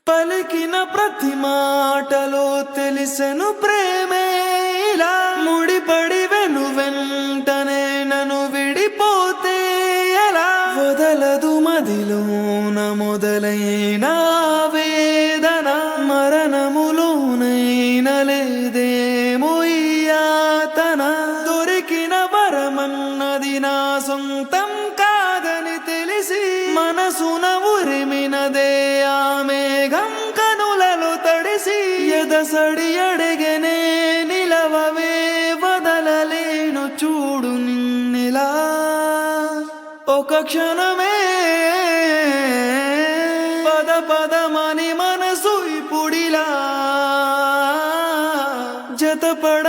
పలికిన ప్రతి మాటలో తెలిసెను ప్రేమే ఇలా ముడిపడి వెంటనే నన్ను విడిపోతే ఎలా వదలదు మదిలోన మొదలైన వేదన మరణములోనైన లేదేమో ఈ యాతన దొరికిన వరమన్నది నా సొంతం కాదని తెలిసి మనసున ఉరిమినదే ఆ మేఘం కనులలో తడిసి ఎదసడి అడిగనే నిలవవే వదలలేను చూడు నిన్నిలా ఒక క్షణమే పద పదమని మనసు ఇప్పుడిలా జతపడ